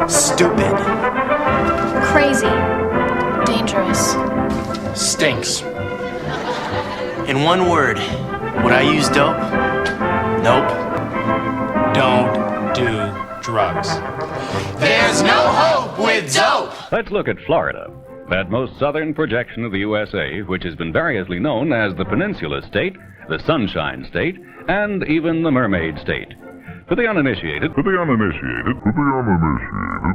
Stupid. Crazy. Dangerous. Stinks. In one word, would I use dope? Nope. Don't do drugs. There's no hope with dope! Let's look at Florida, that most southern projection of the USA, which has been variously known as the Peninsula State, the Sunshine State, and even the Mermaid State. For the uninitiated,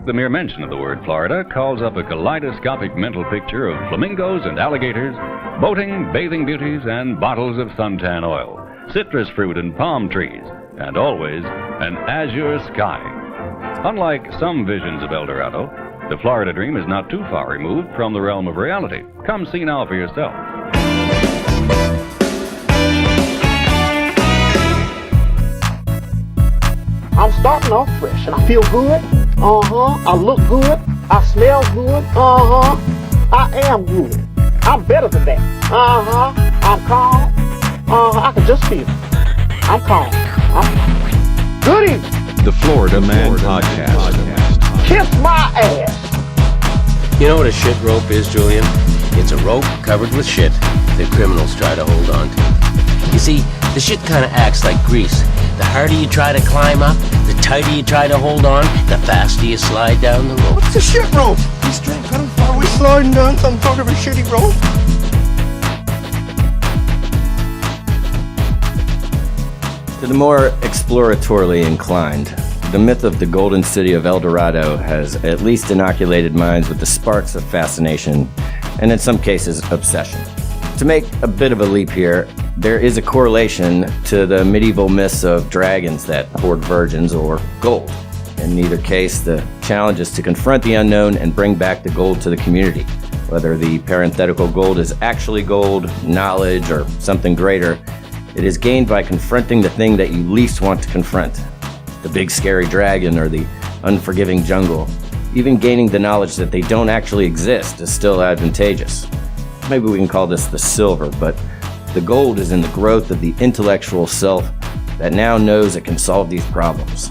the mere mention of the word Florida calls up a kaleidoscopic mental picture of flamingos and alligators, boating, bathing beauties, and bottles of suntan oil, citrus fruit and palm trees, and always an azure sky. Unlike some visions of El Dorado, the Florida dream is not too far removed from the realm of reality. Come see now for yourself. I'm starting off fresh and I feel good. I look good. I smell good. I am good. I'm better than that. I'm calm. I can just feel it. I'm calm. Good evening. The Florida Man Podcast. Kiss my ass. You know what a shit rope is, Julian? It's a rope covered with shit that criminals try to hold on to. You see, the shit kind of acts like grease. The harder you try to climb up, the tighter you try to hold on, the faster you slide down the rope. What's a shit rope? He's straight cut him. Are we sliding down some sort of a shitty rope? To the more exploratorily inclined, the myth of the Golden City of El Dorado has at least inoculated minds with the sparks of fascination and in some cases obsession. To make a bit of a leap here, there is a correlation to the medieval myths of dragons that hoard virgins or gold. In neither case, the challenge is to confront the unknown and bring back the gold to the community. Whether the parenthetical gold is actually gold, knowledge, or something greater, it is gained by confronting the thing that you least want to confront. The big scary dragon or the unforgiving jungle. Even gaining the knowledge that they don't actually exist is still advantageous. Maybe we can call this the silver, but the gold is in the growth of the intellectual self that now knows it can solve these problems.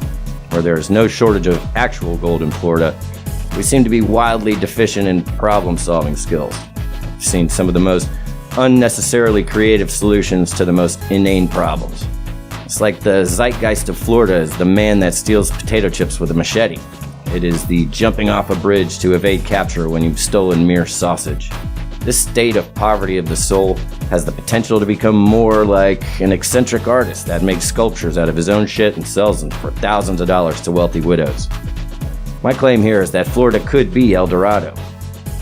Where there is no shortage of actual gold in Florida, we seem to be wildly deficient in problem-solving skills. We've seen some of the most unnecessarily creative solutions to the most inane problems. It's like the zeitgeist of Florida is the man that steals potato chips with a machete. It is the jumping off a bridge to evade capture when you've stolen mere sausage. This state of poverty of the soul has the potential to become more like an eccentric artist that makes sculptures out of his own shit and sells them for thousands of dollars to wealthy widows. My claim here is that Florida could be El Dorado.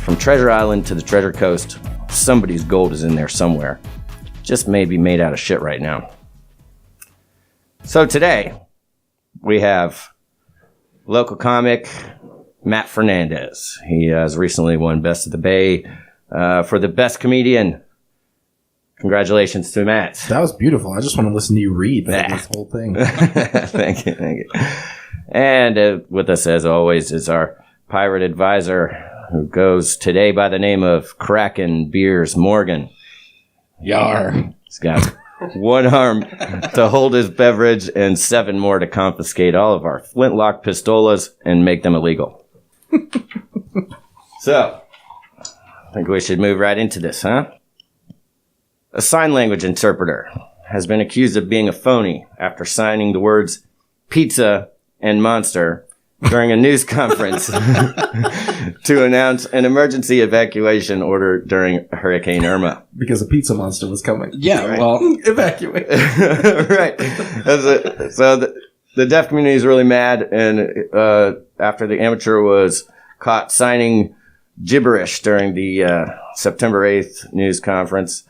From Treasure Island to the Treasure Coast, somebody's gold is in there somewhere. Just maybe made out of shit right now. So today, we have local comic Matt Fernandez. He has recently won Best of the Bay for the best comedian. Congratulations to Matt. That was beautiful. I just want to listen to you read this whole thing. Thank you. And with us, as always, is our pirate advisor, who goes today by the name of Kraken Beers Morgan. Yar. He's got one arm to hold his beverage and 7 more to confiscate all of our flintlock pistolas and make them illegal. So, I think we should move right into this, huh? A sign language interpreter has been accused of being a phony after signing the words pizza and monster during a news conference to announce an emergency evacuation order during Hurricane Irma. Because a pizza monster was coming. Yeah, right. well, Evacuate. Right. So the deaf community is really mad, and after the amateur was caught signing gibberish during the September 8th news conference,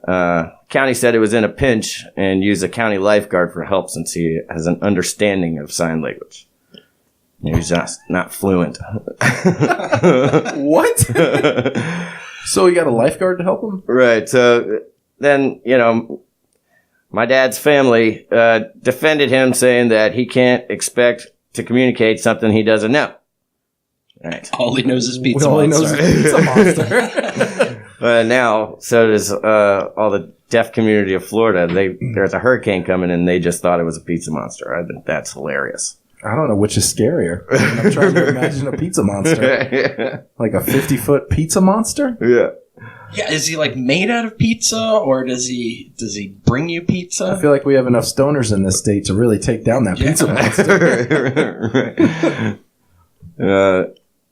county said it was in a pinch and used a county lifeguard for help since he has an understanding of sign language. He's just not fluent. What? So he got a lifeguard to help him? Right. So then, my dad's family defended him, saying that he can't expect to communicate something he doesn't know. Right. all he knows is pizza All he monster. knows is pizza monster. Now, so does all the deaf community of Florida. There's a hurricane coming, and they just thought it was a pizza monster. I think that's hilarious. I don't know which is scarier. I'm trying to imagine a pizza monster. Like a 50-foot pizza monster? Yeah. Yeah, is he like made out of pizza, or does he bring you pizza? I feel like we have enough stoners in this state to really take down that pizza monster.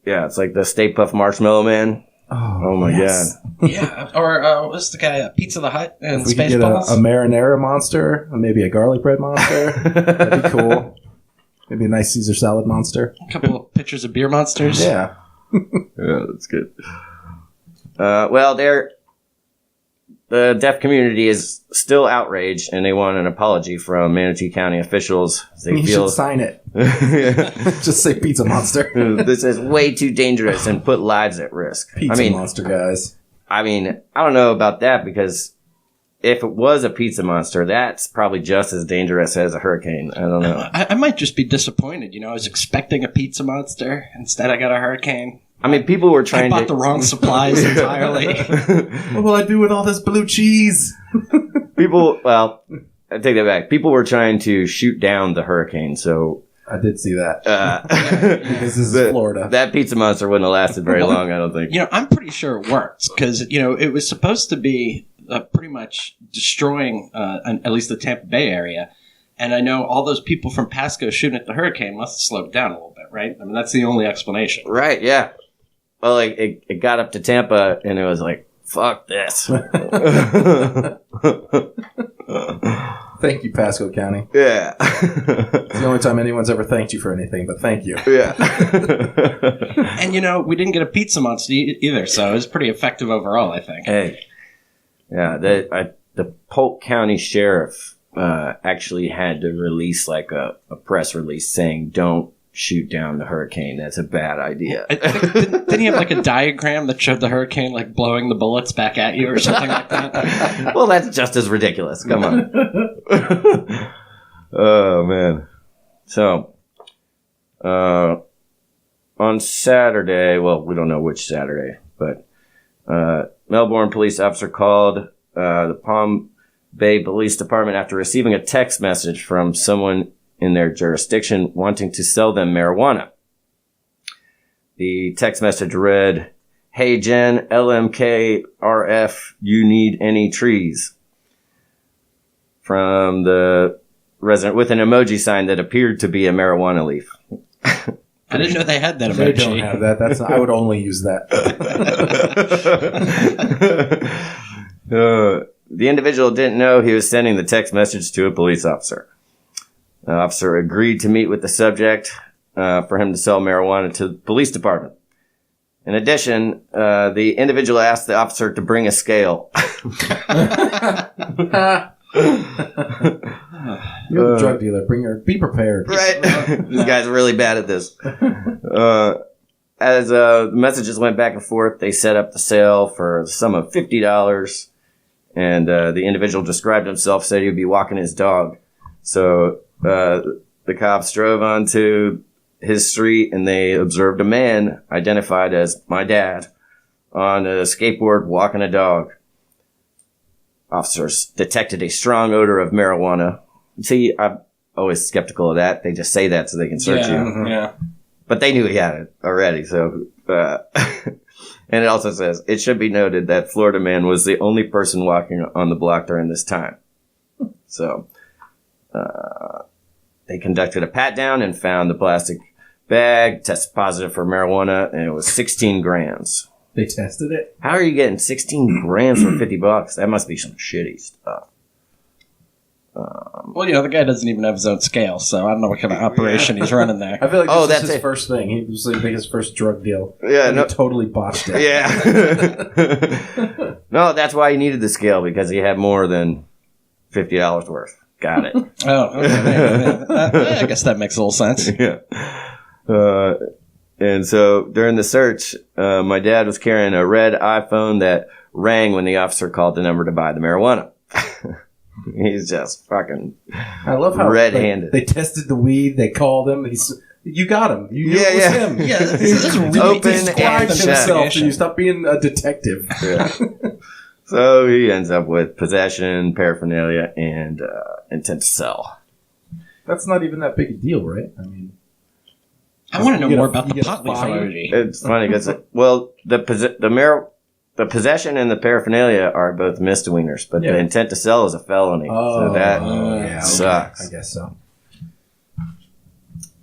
Yeah, it's like the Stay Puft Marshmallow Man. Oh my god. Yeah, or what's the guy? Pizza the Hut and If we could get Spaceballs? a marinara monster, or maybe a garlic bread monster, that'd be cool. Maybe a nice Caesar salad monster. A couple of pictures of beer monsters. Yeah. Yeah, that's good. Well, the deaf community is still outraged, and they want an apology from Manatee County officials. They should sign it. Just say pizza monster. This is way too dangerous and put lives at risk. Pizza monster, guys. I mean, I don't know about that, because if it was a pizza monster, that's probably just as dangerous as a hurricane. I don't know. I might just be disappointed. I was expecting a pizza monster. Instead, I got a hurricane. I mean, people were trying I bought the wrong supplies entirely. What will I do with all this blue cheese? Well, I take that back. People were trying to shoot down the hurricane, so... I did see that. This is Florida. That pizza monster wouldn't have lasted very long, I don't think. I'm pretty sure it worked, because, it was supposed to be pretty much destroying at least the Tampa Bay area. And I know all those people from Pasco shooting at the hurricane must have slowed down a little bit, right? I mean, that's the only explanation. Right, yeah. Well, like, it got up to Tampa, and it was like, fuck this. Thank you, Pasco County. Yeah. It's the only time anyone's ever thanked you for anything, but thank you. Yeah. And, we didn't get a pizza monster either, so it was pretty effective overall, I think. Hey. Yeah, the Polk County Sheriff actually had to release, like, a press release saying, don't shoot down the hurricane. That's a bad idea. I think, didn't he have like a diagram that showed the hurricane like blowing the bullets back at you or something like that? Well, that's just as ridiculous. Come on. Oh, man. So, on Saturday, well, we don't know which Saturday, but Melbourne police officer called the Palm Bay Police Department after receiving a text message from someone in their jurisdiction wanting to sell them marijuana. The text message read, "Hey Jen, LMKRF, you need any trees?" From the resident with an emoji sign that appeared to be a marijuana leaf. I didn't know they had that emoji. They don't have that. I would only use that. The individual didn't know he was sending the text message to a police officer. The officer agreed to meet with the subject for him to sell marijuana to the police department. In addition, the individual asked the officer to bring a scale. You're the drug dealer. Be prepared. Right. This guy's really bad at this. As the messages went back and forth, they set up the sale for a sum of $50. And the individual described himself, said he would be walking his dog. So the cops drove onto his street, and they observed a man identified as my dad on a skateboard walking a dog. Officers detected a strong odor of marijuana. See, I'm always skeptical of that. They just say that so they can search you. Mm-hmm. Yeah. But they knew he had it already, so... And it also says, it should be noted that Florida man was the only person walking on the block during this time. So, they conducted a pat-down and found the plastic bag, tested positive for marijuana, and it was 16 grams. They tested it? How are you getting 16 grams for $50? That must be some shitty stuff. Well, the guy doesn't even have his own scale, so I don't know what kind of operation he's running there. I feel like this is his first thing. He was like his first drug deal. Yeah, and he totally botched it. Yeah. No, that's why he needed the scale, because he had more than $50 worth. Got it. Oh, okay. I guess that makes a little sense. Yeah. And so during the search, my dad was carrying a red iPhone that rang when the officer called the number to buy the marijuana. He's just fucking I love how red-handed. They tested the weed. They called him. You got him. You knew it was him. Yeah, this is really open described and himself. So you stop being a detective. Yeah. So he ends up with possession, paraphernalia, and intent to sell. That's not even that big a deal, right? I mean, I want to know You get more a- about you the get a pot leaf fine? emoji. It's funny because, well, the possession and the paraphernalia are both misdemeanors, but Yeah. the intent to sell is a felony. So that yeah, sucks. I guess so.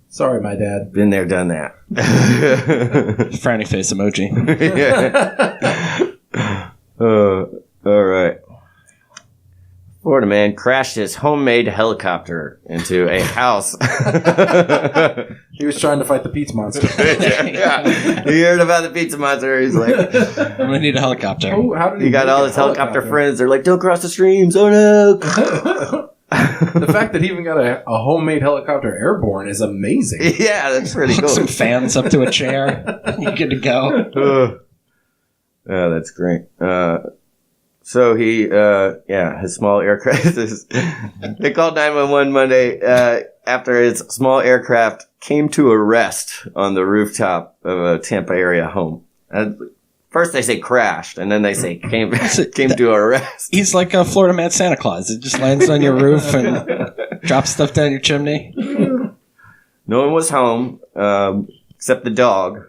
Sorry, my dad. Been there, done that. Frowny face emoji. All right. Florida man crashed his homemade helicopter into a house. He was trying to fight the pizza monster. Yeah. He heard about the pizza monster. He's like, I'm gonna need a helicopter. Oh, how did he got make all a his helicopter friends. They're like, don't cross the streams. Oh no. The fact that he even got a homemade helicopter airborne is amazing. Yeah, that's pretty Hook cool. some fans up to a chair. You're good to go. Oh, that's great. So he, his small aircraft they called 911 Monday, after his small aircraft came to a rest on the rooftop of a Tampa area home. First they say crashed, and then they say came to a rest. He's like a Florida man Santa Claus. It just lands on your roof and drops stuff down your chimney. No one was home, except the dog.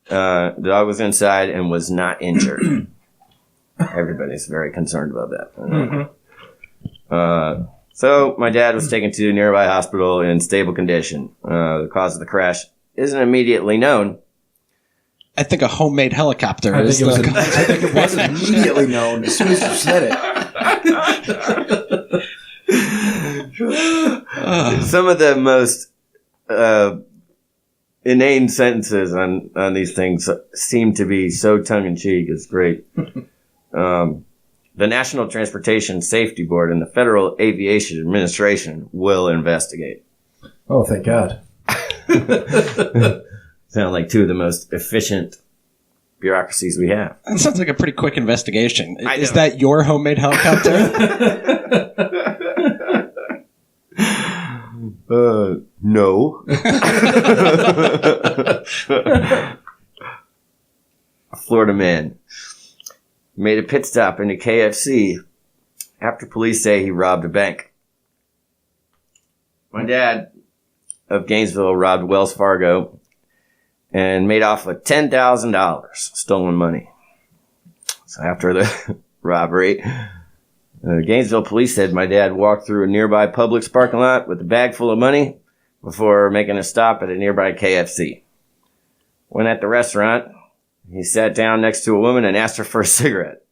The dog was inside and was not injured. Everybody's very concerned about that. So my dad was taken to a nearby hospital in stable condition. The cause of the crash isn't immediately known. I think a homemade helicopter I is think, the... I think it was immediately known as soon as you said it. Some of the most inane sentences on these things seem to be so tongue-in-cheek. It's great. The National Transportation Safety Board and the Federal Aviation Administration will investigate. Oh, thank God. Sound like two of the most efficient bureaucracies we have. That sounds like a pretty quick investigation. I Is know. that your homemade helicopter? No. A Florida man made a pit stop into KFC after police say he robbed a bank. My dad of Gainesville robbed Wells Fargo and made off with $10,000 stolen money. So after the robbery, Gainesville police said my dad walked through a nearby Publix parking lot with a bag full of money before making a stop at a nearby KFC. When at the restaurant, he sat down next to a woman and asked her for a cigarette.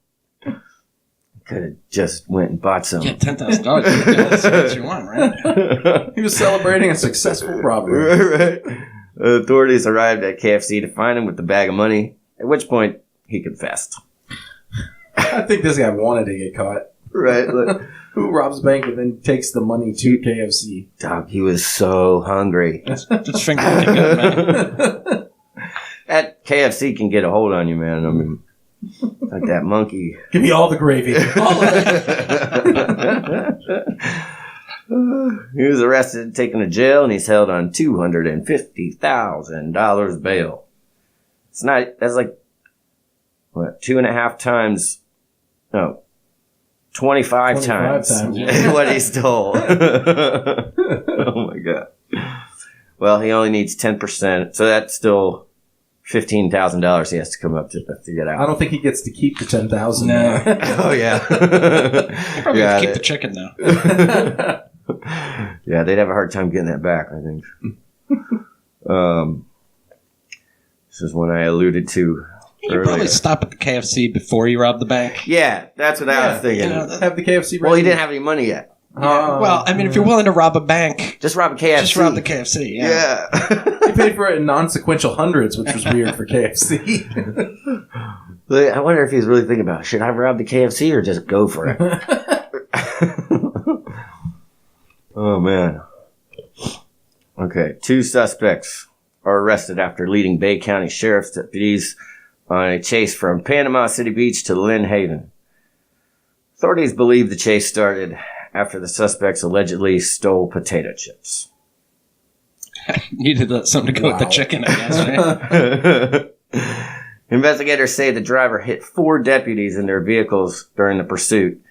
Could have just went and bought some. Yeah, $10,000. That's what you want, right? He was celebrating a successful robbery. Right. Authorities arrived at KFC to find him with the bag of money, at which point he confessed. I think this guy wanted to get caught. Right. Look, Who robs a bank and then takes the money to KFC? dog, he was so hungry. Just finger looking good, man. That KFC can get a hold on you, man. I mean, like that monkey. Give me all the gravy. All of it. He was arrested and taken to jail, and he's held on $250,000 bail. That's like, what, 2.5 times, no, 25 times yeah. what he stole. Oh my God. Well, he only needs 10%, so that's still $15,000 he has to come up to get out. I don't think he gets to keep the 10,000. No. Oh, yeah. Probably Yeah, have to keep the chicken, though. Yeah, they'd have a hard time getting that back, I think. This is one I alluded to You earlier. probably stop at the KFC before you rob the bank. Yeah, that's what I was thinking. you know, Have the KFC ready. Well, he didn't have any money yet. Well, I mean, if you're willing to rob a bank, Just rob a KFC. just rob the KFC. Yeah. Yeah. He paid for it in non-sequential hundreds, which was weird for KFC. But I wonder if he's really thinking about, should I rob the KFC or just go for it? Oh, man. Okay, 2 suspects are arrested after leading Bay County Sheriff's deputies on a chase from Panama City Beach to Lynn Haven. Authorities believe the chase started after the suspects allegedly stole potato chips. Needed something to go with the Wow. chicken, I guess, right? Investigators say the driver hit 4 deputies in their vehicles during the pursuit.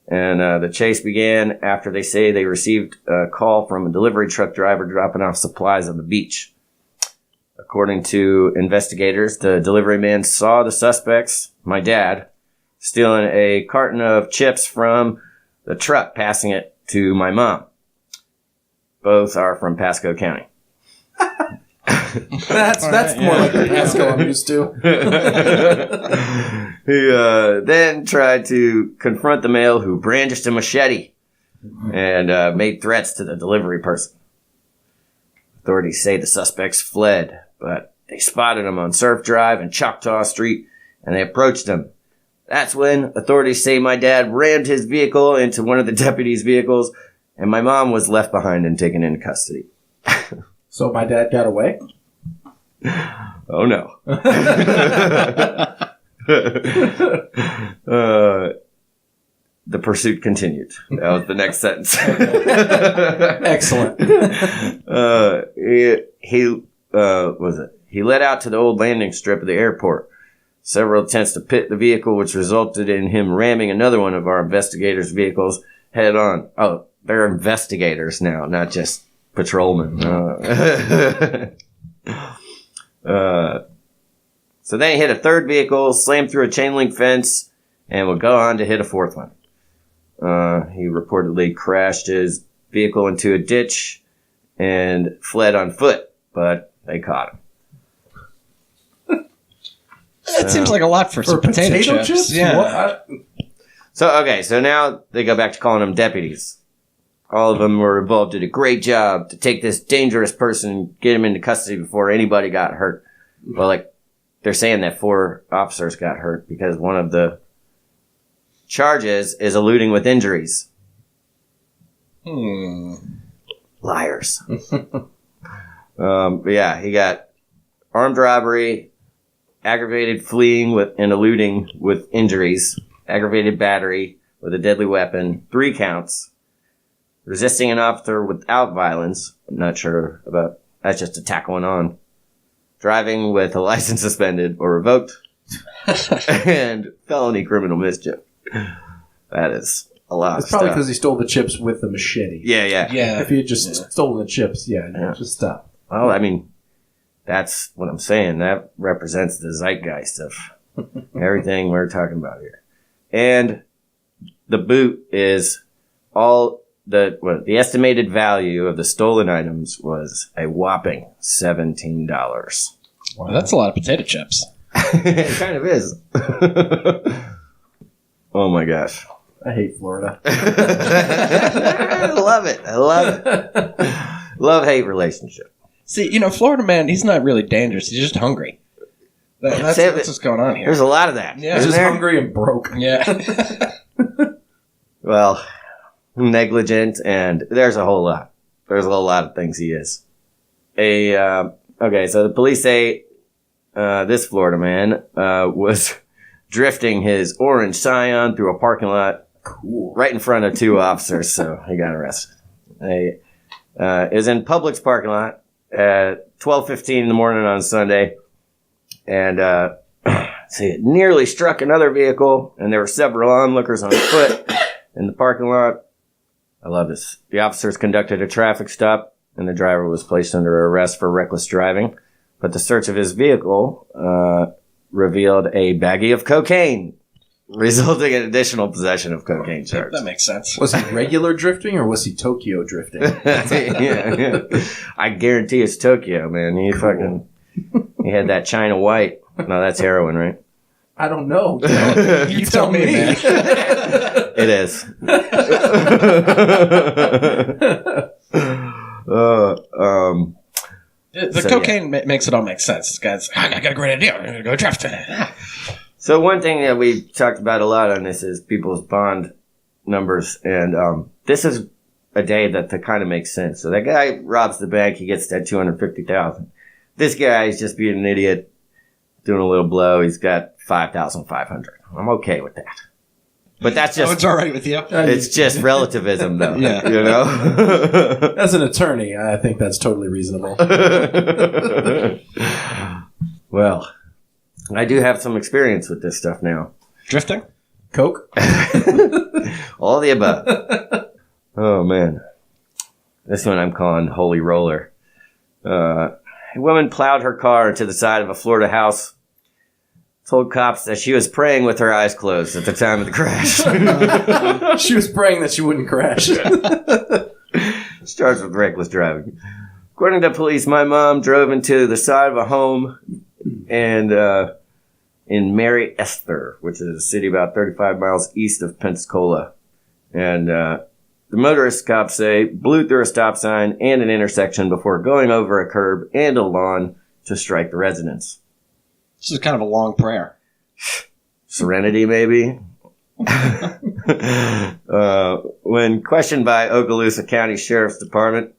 And the chase began after they say they received a call from a delivery truck driver dropping off supplies on the beach. According to investigators, the delivery man saw the suspects, my dad, stealing a carton of chips from the truck, passing it to my mom. Both are from Pasco County. That's more like the Pasco I'm used to. He then tried to confront the male who brandished a machete and made threats to the delivery person. Authorities say the suspects fled, but they spotted him on Surf Drive and Choctaw Street, and they approached him. That's when authorities say my dad rammed his vehicle into one of the deputies' vehicles, and my mom was left behind and taken into custody. So my dad got away? Oh, no. The pursuit continued. That was the next sentence. Excellent. He led out to the old landing strip of the airport. Several attempts to pit the vehicle, which resulted in him ramming another one of our investigators' vehicles head on. Oh, they're investigators now, not just patrolmen. So then he hit a third vehicle, slammed through a chain link fence, and would go on to hit a fourth one. He reportedly crashed his vehicle into a ditch and fled on foot, but they caught him. That seems like a lot for some potato chips. Yeah. So now they go back to calling them deputies. All of them were involved, did a great job to take this dangerous person and get him into custody before anybody got hurt. Well, they're saying that 4 officers got hurt because one of the charges is eluding with injuries. Liars. But yeah, he got armed robbery, aggravated fleeing and eluding with injuries, aggravated battery with a deadly weapon, 3 counts, resisting an officer without violence. I'm not sure about that's just a tackling on. Driving with a license suspended or revoked, and felony criminal mischief. That is a lot It's of probably stuff. because he stole the chips with the machete. Yeah. If he had just stolen the chips, just stop. Well, I mean, that's what I'm saying. That represents the zeitgeist of everything we're talking about here. And the boot is the estimated value of the stolen items was a whopping $17. Wow, that's a lot of potato chips. It kind of is. Oh my gosh. I hate Florida. I love it. Love-hate relationship. See, Florida man, he's not really dangerous. He's just hungry. That's what's going on here. There's a lot of that. Yeah. He's just hungry and broke. Yeah. Well, negligent, and there's a whole lot. There's a whole lot of things he is. Okay, so the police say this Florida man was drifting his orange Scion through a parking lot right in front of 2 officers, so he got arrested. He is in Publix parking lot at 12:15 in the morning on Sunday, and it nearly struck another vehicle, and there were several onlookers on foot in the parking lot. I love this. The officers conducted a traffic stop, and the driver was placed under arrest for reckless driving. But the search of his vehicle revealed a baggie of cocaine, resulting in additional possession of cocaine charges. That makes sense. Was he regular drifting or was he Tokyo drifting? Yeah. I guarantee it's Tokyo, man. He had that China White. No, that's heroin, right? I don't know. You tell me, man. It is. The cocaine makes it all make sense. This guy's, I got a great idea. I'm going to go drift. So one thing that we talked about a lot on this is people's bond numbers. And this is a day that kind of makes sense. So that guy robs the bank. He gets that $250,000. This guy is just being an idiot, doing a little blow. He's got $5,500. I'm okay with that. But that's just... it's all right with you? It's just relativism, though. Yeah. You know? As an attorney, I think that's totally reasonable. Well, I do have some experience with this stuff now. Drifting? Coke? All the above. Oh, man. This one I'm calling Holy Roller. A woman plowed her car into the side of a Florida house, told cops that she was praying with her eyes closed at the time of the crash. She was praying that she wouldn't crash. Starts with reckless driving. According to police, my mom drove into the side of a home and in Mary Esther, which is a city about 35 miles east of Pensacola. And the motorist cops say blew through a stop sign and an intersection before going over a curb and a lawn to strike the residents. This is kind of a long prayer. Serenity, maybe? When questioned by Okaloosa County Sheriff's Department,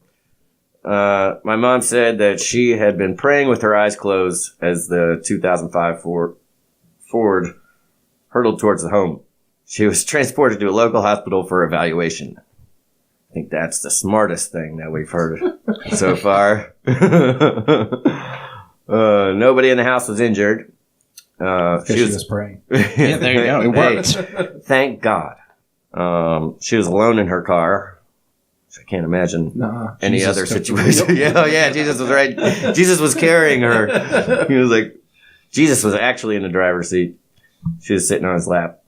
my mom said that she had been praying with her eyes closed as the 2005 Ford hurtled towards the home. She was transported to a local hospital for evaluation. I think that's the smartest thing that we've heard so far. Nobody in the house was injured. She was praying. Yeah, there you go. It worked. Thank God. She was alone in her car. I can't imagine any Jesus other situation. Yeah, Jesus was right. Jesus was carrying her. He was like, Jesus was actually in the driver's seat. She was sitting on his lap.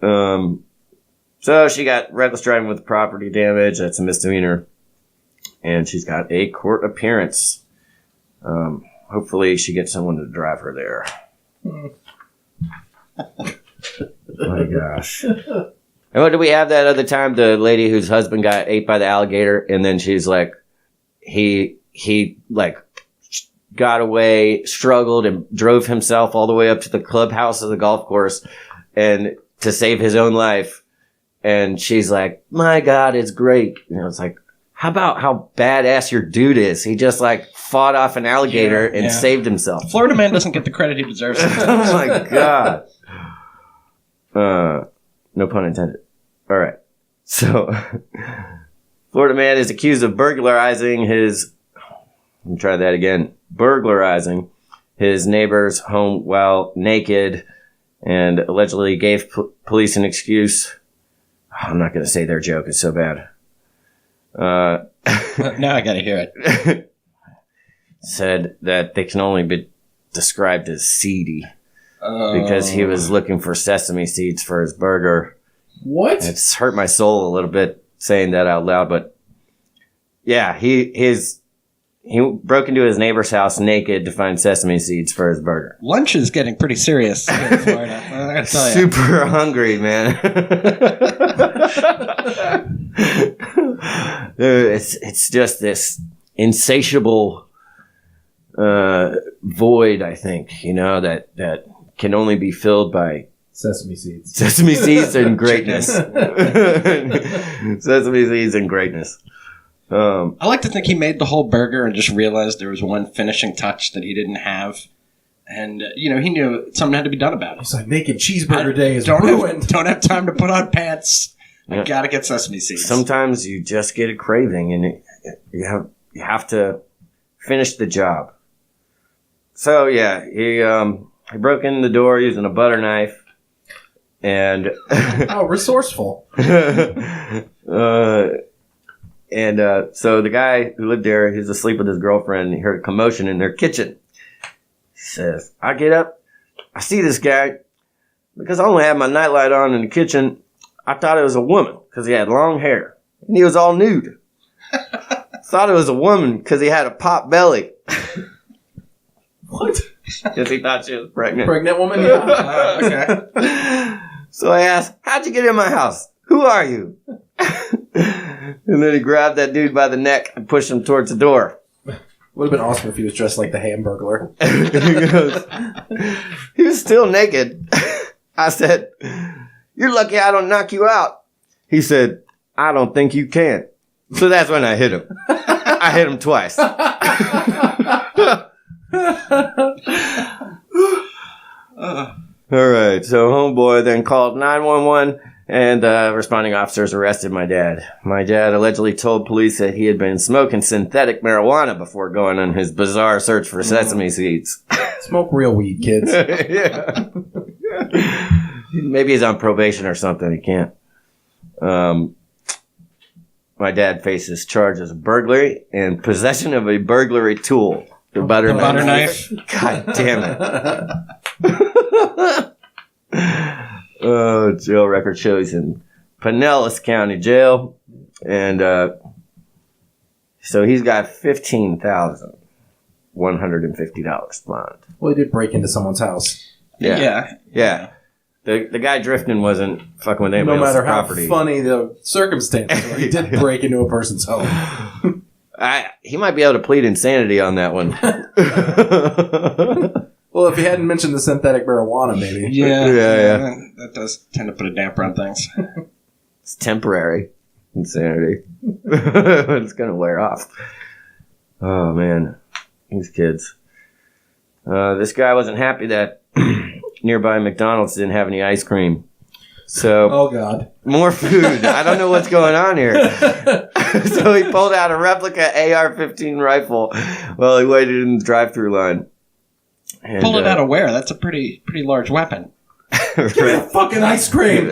So she got reckless driving with property damage. That's a misdemeanor. And she's got a court appearance. Hopefully she gets someone to drive her there. My gosh. And what did we have that other time? The lady whose husband got ate by the alligator, and then she's like, he like got away, struggled, and drove himself all the way up to the clubhouse of the golf course, and to save his own life. And she's like, "My God, it's great." You know, it's like, how about how badass your dude is? He just like fought off an alligator and saved himself. Florida man doesn't get the credit he deserves. Oh my God. No pun intended. All right. So, Florida man is accused of burglarizing his neighbor's home while naked and allegedly gave police an excuse. I'm not going to say their joke. It's so bad. Now I got to hear it. Said that they can only be described as seedy because he was looking for sesame seeds for his burger. What? It's hurt my soul a little bit saying that out loud, but yeah, he broke into his neighbor's house naked to find sesame seeds for his burger. Lunch is getting pretty serious here in Florida. I gotta tell you. Super hungry, man. It's just this insatiable void, I think, you know, that can only be filled by Sesame seeds. Sesame seeds and greatness. Sesame seeds and greatness. I like to think he made the whole burger and just realized there was one finishing touch that he didn't have. And, he knew something had to be done about it. It's like making cheeseburger day is ruined. Don't have time to put on pants. I gotta get sesame seeds. Sometimes you just get a craving and you have to finish the job. So, yeah, he broke in the door using a butter knife. And oh, resourceful. So the guy who lived there, he was asleep with his girlfriend. He heard a commotion in their kitchen. He says, I get up. I see this guy. Because I only had my nightlight on in the kitchen, I thought it was a woman because he had long hair. And he was all nude. Thought it was a woman because he had a pop belly. What? Because he thought she was pregnant. Pregnant woman? Yeah. Okay. So I asked, how'd you get in my house? Who are you? And then he grabbed that dude by the neck and pushed him towards the door. Would have been awesome if he was dressed like the Hamburglar. He was still naked. I said, you're lucky I don't knock you out. He said, I don't think you can. So that's when I hit him. I hit him twice. All right, so homeboy then called 911, and responding officers arrested my dad. My dad allegedly told police that he had been smoking synthetic marijuana before going on his bizarre search for sesame seeds. Smoke real weed, kids. Yeah. Maybe he's on probation or something. He can't. My dad faces charges of burglary and possession of a burglary tool. The butter knife. God damn it. Oh, jail record shows in Pinellas County Jail. And so he's got $15,150 bond. Well, he did break into someone's house. Yeah. The guy drifting wasn't fucking with anybody No matter else's how property. funny the circumstances were, he did break into a person's home. He might be able to plead insanity on that one. Well, if he hadn't mentioned the synthetic marijuana, maybe. Yeah. Yeah. That does tend to put a damper on things. It's temporary insanity. It's going to wear off. Oh, man. These kids. This guy wasn't happy that nearby McDonald's didn't have any ice cream. So, oh, God. More food. I don't know what's going on here. So he pulled out a replica AR-15 rifle while he waited in the drive-thru line. And, Pull it out of where? That's a pretty large weapon. Give me the fucking ice cream!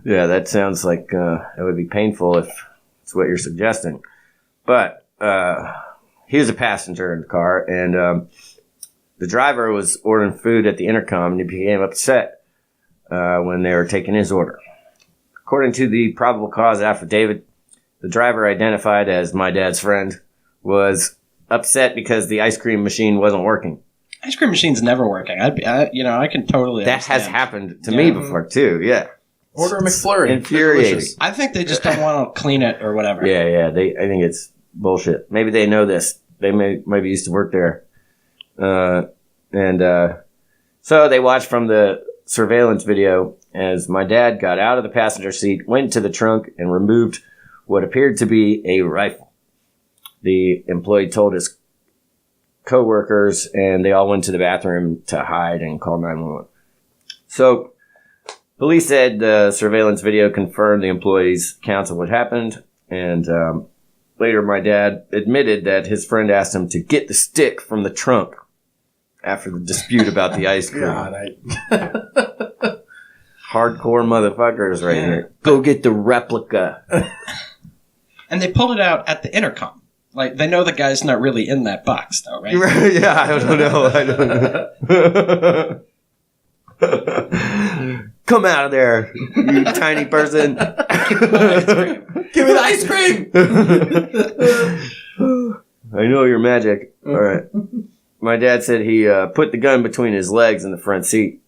Yeah, that sounds like it would be painful if it's what you're suggesting. But he was a passenger in the car, and the driver was ordering food at the intercom, and he became upset when they were taking his order. According to the probable cause affidavit, the driver, identified as my dad's friend, was upset because the ice cream machine wasn't working. Ice cream machine's never working. I can totally That understand. has happened to me before, too, yeah. Order a McFlurry. Infuriating. Delicious. I think they just don't want to clean it or whatever. Yeah. I think it's bullshit. Maybe they know this. They maybe used to work there. So they watched from the surveillance video as my dad got out of the passenger seat, went to the trunk, and removed what appeared to be a rifle. The employee told his co-workers, and they all went to the bathroom to hide and call 911. So police said the surveillance video confirmed the employee's accounts of what happened, and later my dad admitted that his friend asked him to get the stick from the trunk after the dispute about the ice cream. God, Hardcore motherfuckers right here. Go get the replica. And they pulled it out at the intercom. Like, they know the guy's not really in that box, though, right? Yeah, I don't know. Come out of there, you tiny person. give me the ice cream! I know your magic. All right. My dad said he put the gun between his legs in the front seat,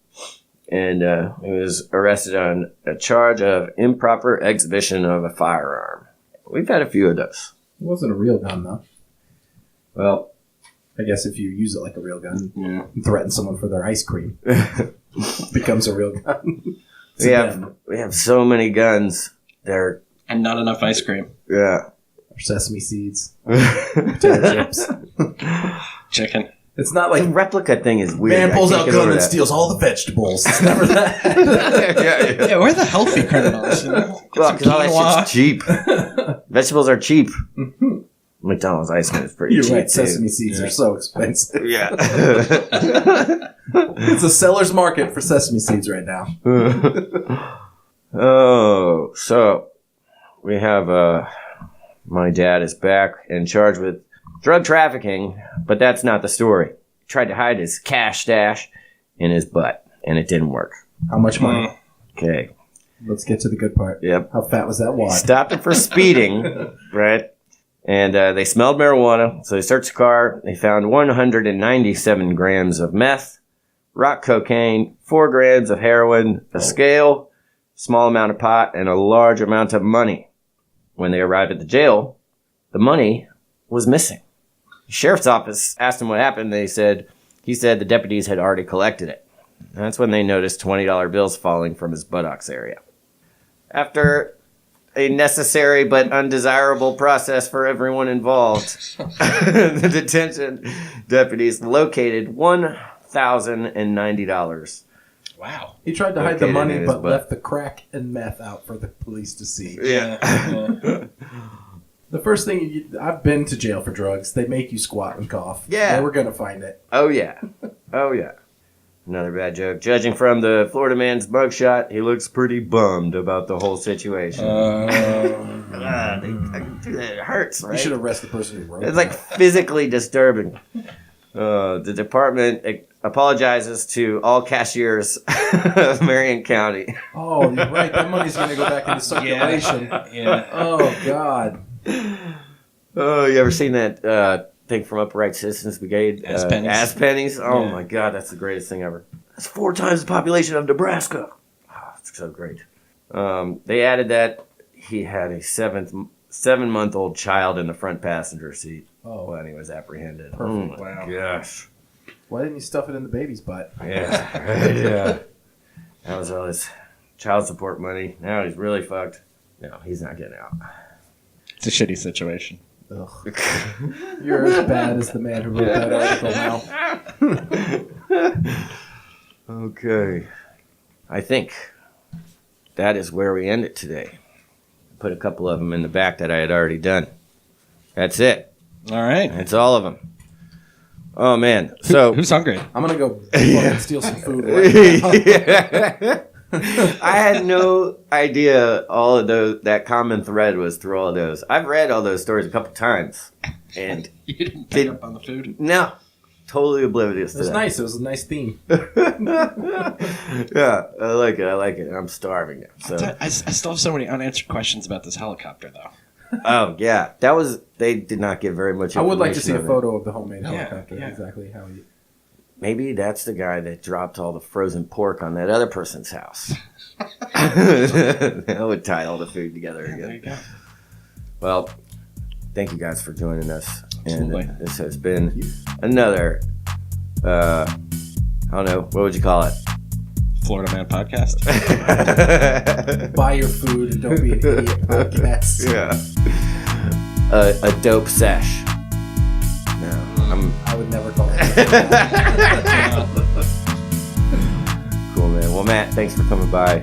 and he was arrested on a charge of improper exhibition of a firearm. We've had a few of those. It wasn't a real gun, though. Well, I guess if you use it like a real gun and threaten someone for their ice cream, it becomes a real gun. we have so many guns. They're and not enough ice cream. Yeah. Or sesame seeds, potato chips, chicken. It's not like the replica thing is weird. Man pulls out gun and steals all the vegetables. It's never that. Yeah, we're the healthy criminals. You know? Well, because all that shit's cheap. Vegetables are cheap. McDonald's ice cream is pretty cheap. You're right. Sesame seeds are so expensive. Yeah. It's a seller's market for sesame seeds right now. Oh, so we have my dad is back and charged with drug trafficking, but that's not the story. He tried to hide his cash stash in his butt, and it didn't work. How much money? Okay. Let's get to the good part. Yep. How fat was that wad? Stopped him for speeding, right? And they smelled marijuana, so they searched the car. They found 197 grams of meth, rock cocaine, 4 grams of heroin, a scale, small amount of pot, and a large amount of money. When they arrived at the jail, the money was missing. The sheriff's office asked him what happened. He said the deputies had already collected it. And that's when they noticed $20 bills falling from his buttocks area. After a necessary but undesirable process for everyone involved, the detention deputies located $1,090. Wow. He tried to hide the money, but left the crack and meth out for the police to see. Yeah. The first thing, I've been to jail for drugs. They make you squat and cough. Yeah. They were going to find it. Oh, yeah. Oh, yeah. Another bad joke. Judging from the Florida man's mugshot, he looks pretty bummed about the whole situation. It hurts, right? You should arrest the person who wrote it. It's like physically disturbing. The department apologizes to all cashiers of Marion County. Oh, you're right. That money's going to go back into circulation. Yeah. Oh, God. Oh, you ever seen that thing from Upright Citizens Brigade? Ass pennies. Ass pennies? Oh, Yeah. my God. That's the greatest thing ever. That's 4 times the population of Nebraska. Oh, it's so great. They added that he had a 7-month-old child in the front passenger seat when he was apprehended. Perfect. Oh, my Wow. gosh. Why didn't you stuff it in the baby's butt? Yeah, right, yeah. That was all his child support money. Now he's really fucked. No, he's not getting out. It's a shitty situation. Ugh. You're as bad as the man who wrote that article now. Okay. I think that is where we end it today. Put a couple of them in the back that I had already done. That's it. All right. That's all of them. Oh, man. So Who's hungry? I'm going to go fucking steal some food right now. I had no idea all of those. That common thread was through all of those. I've read all those stories a couple times, and You didn't pick up on the food? no, totally oblivious It to was that. nice. It was a nice theme. Yeah, I like it. I like it. I'm starving now. So, I still have so many unanswered questions about this helicopter, though. oh yeah, that was. They did not give very much. I would like to see a information on it. photo of the homemade helicopter. yeah. Exactly how you. Maybe that's the guy that dropped all the frozen pork on that other person's house. That would tie all the food together again. There you go. Well, thank you guys for joining us. Absolutely. And this has been another, I don't know, what would you call it? Florida Man Podcast. Buy your food and don't be an idiot, I guess. Yeah. A dope sesh. No, I would never call it. cool, man. Well, Matt, thanks for coming by.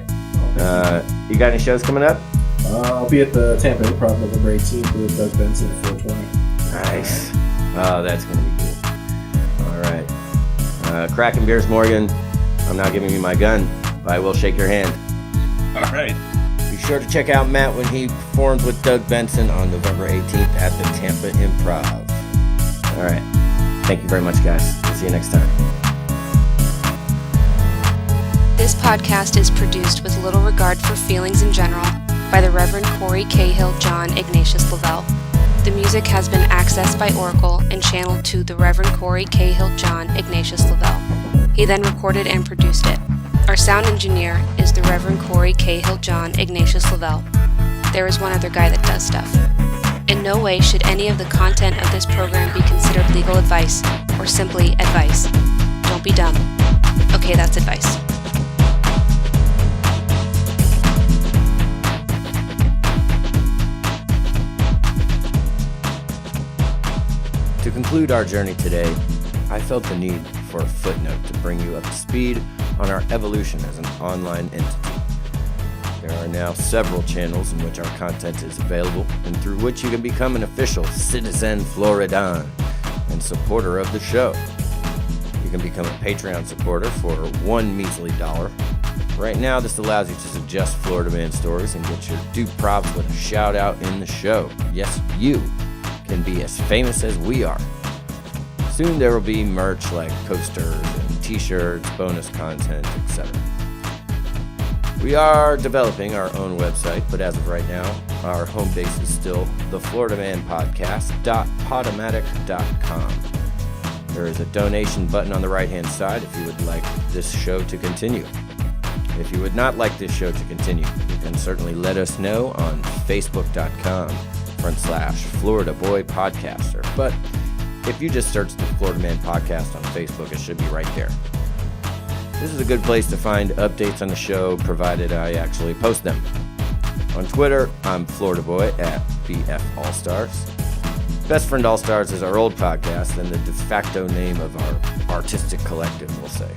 You got any shows coming up? I'll be at the Tampa Improv November 18th with Doug Benson at 420. Nice. Oh, that's going to be cool. All right. Kraken Beers Morgan, I'm not giving you my gun, but I will shake your hand. All right. Be sure to check out Matt when he performs with Doug Benson on November 18th at the Tampa Improv. All right. Thank you very much, guys. We'll see you next time. This podcast is produced with little regard for feelings in general by the Reverend Corey Cahill John Ignatius Lavelle. The music has been accessed by Oracle and channeled to the Reverend Corey Cahill John Ignatius Lavelle. He then recorded and produced it. Our sound engineer is the Reverend Corey Cahill John Ignatius Lavelle. There is one other guy that does stuff. In no way should any of the content of this program be considered legal advice or simply advice. Don't be dumb. Okay, that's advice. To conclude our journey today, I felt the need for a footnote to bring you up to speed on our evolution as an online entity. There are now several channels in which our content is available and through which you can become an official citizen Floridan and supporter of the show. You can become a Patreon supporter for $1 measly. Right now, this allows you to suggest Florida Man stories and get your due props with a shout out in the show. Yes, you can be as famous as we are. Soon there will be merch like coasters and t-shirts, bonus content, etc. We are developing our own website, but as of right now, our home base is still the FloridaManPodcast.podomatic.com. There is a donation button on the right-hand side if you would like this show to continue. If you would not like this show to continue, you can certainly let us know on Facebook.com/Florida Boy Podcaster. But if you just search the Florida Man Podcast on Facebook, it should be right there. This is a good place to find updates on the show, provided I actually post them. On Twitter, I'm Florida Boy at BF Allstars. Best Friend All-Stars is our old podcast and the de facto name of our artistic collective, we'll say.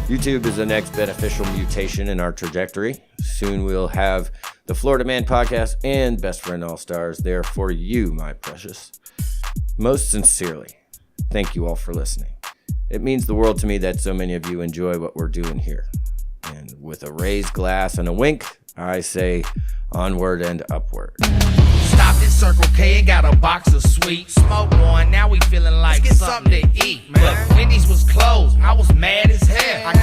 YouTube is the next beneficial mutation in our trajectory. Soon we'll have the Florida Man Podcast and Best Friend All-Stars there for you, my precious. Most sincerely, thank you all for listening. It means the world to me that so many of you enjoy what we're doing here. And with a raised glass and a wink, I say onward and upward. Stopped at Circle K and got a box of sweets. Smoke one, now we feeling like something to eat. But Wendy's was closed, I was mad as hell. I